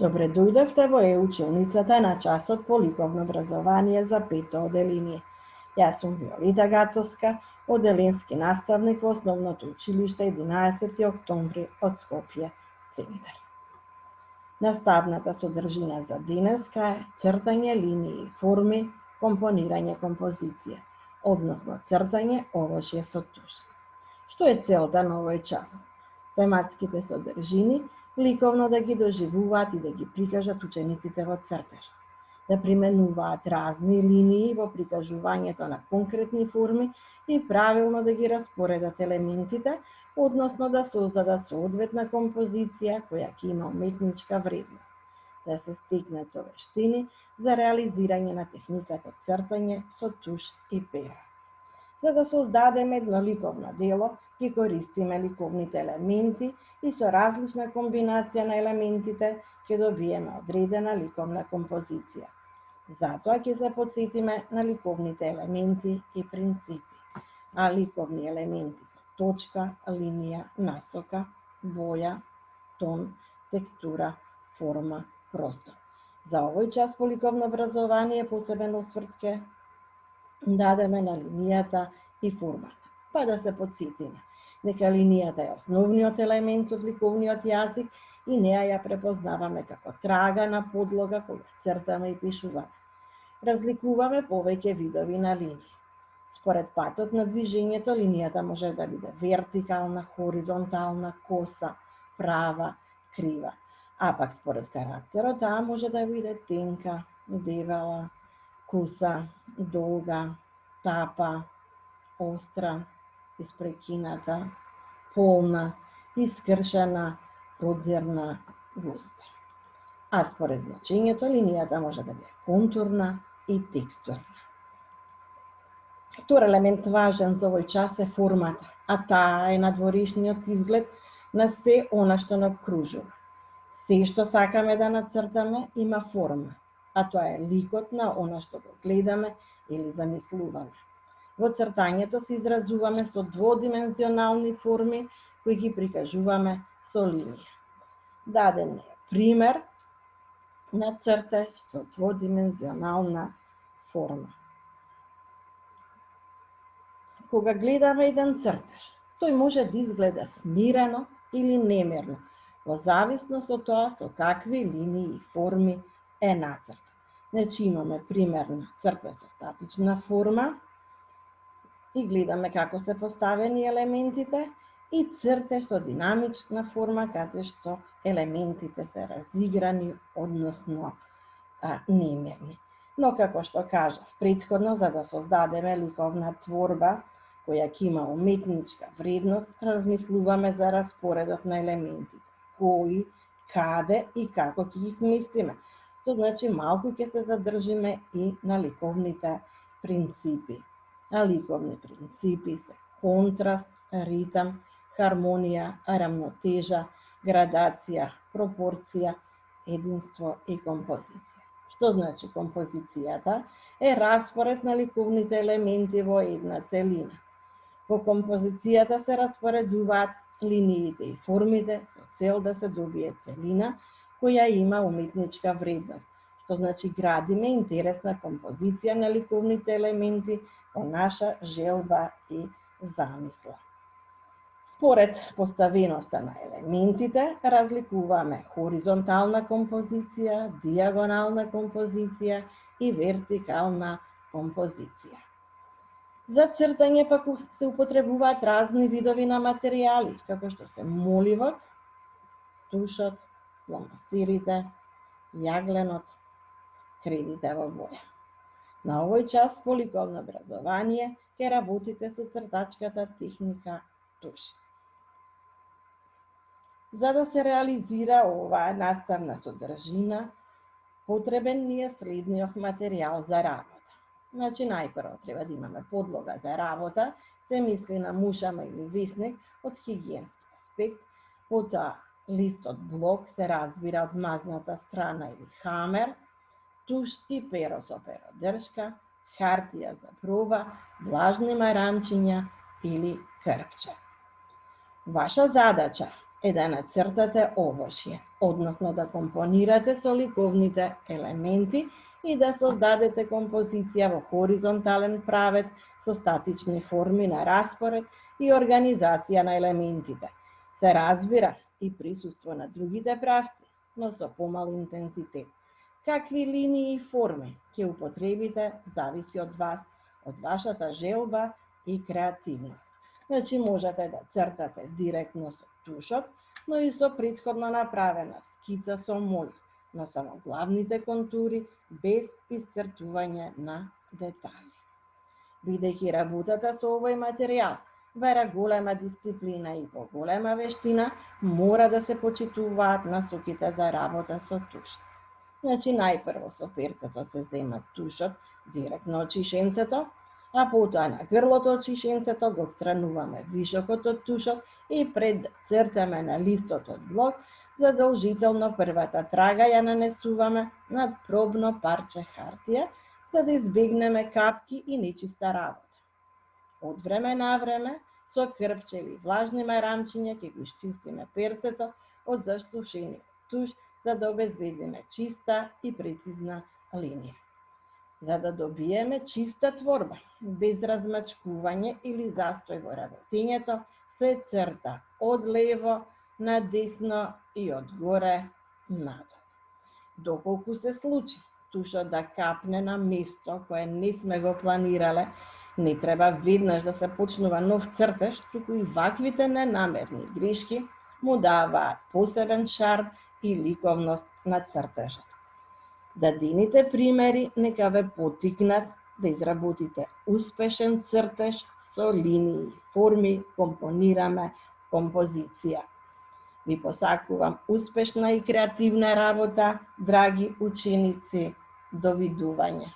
Добре дојдовте во училницата на часот по ликовно образование за 5-то оделение. Јас сум Виолета Гацовска, оделенски наставник во Основното училиште 11 октомври од Скопје центар. Наставната содржина за денеска е цртање линии и форми, компонирање композиција, односно цртање овошје со туш. Што е целта на овој час? Тематските содржини ликовно да ги доживуваат и да ги прикажат учениците во цртеж, да применуваат разни линии во прикажувањето на конкретни форми и правилно да ги распоредат елементите, односно да создадат соодветна композиција која ќе има уметничка вредност, да се стекнат совештини за реализирање на техниката цртање со туш и пера. За да создадеме едно ликовно дело, ги користиме ликовните елементи и со различна комбинација на елементите ќе добиеме одредена ликовна композиција. Затоа ќе се потсетиме на ликовните елементи и принципи. А ликовни елементи се точка, линија, насока, боја, тон, текстура, форма, простор. За овој час по ликовно образование посебен осврт ќе дадеме на линијата и формата. Па да се потсетиме дека линијата е основниот елемент од ликовниот јазик и неа ја препознаваме како трага на подлога кога цртаме и пишуваме. Разликуваме повеќе видови на линии. Според патот на движењето, линијата може да биде вертикална, хоризонтална, коса, права, крива. А пак според карактерот, таа може да биде тенка, дебела, куса, долга, тапа, остра, испрекината, полна, искршена, продзерна, густа. А според значењето, линијата може да биде контурна и текстурна. Втор елемент важен за овој час е формата, а таа е надворешниот изглед на се она што нас окружува. Се што сакаме да нацртаме има форма, а тоа е ликот на она што го гледаме или замислуваме. Во цртањето се изразуваме со дводимензионални форми кои ги прикажуваме со линија. Даден е пример на цртеж со дводимензионална форма. Кога гледаме еден цртеж, тој може да изгледа смирено или немерно, во зависност од тоа со какви линии и форми е нацртан. Значи имаме пример на цртеж со статична форма и гледаме како се поставени елементите, и цртеж со динамична форма каде што елементите се разиграни, односно немерни. Но како што кажав претходно, за да создадеме ликовна творба која ќе има уметничка вредност, размислуваме за распоредот на елементите, кои, каде и како ќе ги сместиме. Тоа значи малку ќе се задржиме и на ликовните принципи. А ликовни принципи се контраст, ритам, хармонија, рамнотежа, градација, пропорција, единство и композиција. Што значи композицијата? Е распоред на ликовните елементи во една целина. Во композицијата се распоредуваат линиите и формите со цел да се добие целина која има уметничка вредност. Што значи градиме интересна композиција на ликовните елементи по наша желба и замисла. Според поставеноста на елементите, разликуваме хоризонтална композиција, диагонална композиција и вертикална композиција. За цртање пак се употребуваат разни видови на материјали, како што се моливот, тушот, фломастерите, јагленот, кредите во боја. На овој час по ликовно образование ќе работите со цртачката техника туш. За да се реализира оваа наставна содржина, потребен ни е следниот материјал за работа. Значи, најпрво треба да имаме подлога за работа, се мисли на мушама или весник од хигиенски аспект, потоа листот блок се разбира од мазната страна или хамер, туш и перо со перодршка, хартија за проба, влажни марамчиња или крпче. Ваша задача е да нацртате овошје, односно да компонирате со ликовните елементи и да создадете композиција во хоризонтален правец со статични форми на распоред и организација на елементите. Се разбира и присуство на другите правци, но со помал интензитет. Какви линии и форми ќе употребите зависи од вас, од вашата желба и креативност. Значи можете да цртате директно со тушот, но и со претходно направена скица со молив, но само главните контури без исцртување на детали. Бидејќи работата со овој материјал бара голема дисциплина и поголема вештина, мора да се почитуваат насоките за работа со туш. Значи, најпрво со перцето се зема тушот директно од чишенцето, а потоа на грлото од чишенцето го отстрануваме вишокот од тушот и пред да цртаме на листот од блок, задолжително првата трага ја нанесуваме над пробно парче хартија, за да избегнеме капки и нечиста работа. Од време на време, со крпче или влажни марамчиња ќе го исчистиме перцето од засушениот туш, за да обезбедиме чиста и прецизна линија. За да добиеме чиста творба, без размачкување или застој во работењето, се црта од лево на десно и од горе надолу. Доколку се случи тушот да капне на место кое не сме го планирале, не треба веднаш да се почнува нов цртеж, туку и ваквите ненамерни грешки му даваат посебен шарм и ликовност на цртежот. Дадените примери нека ве поттикнат да изработите успешен цртеж со линии, форми, компонираме композиција. Ви посакувам успешна и креативна работа, драги ученици. Довидување.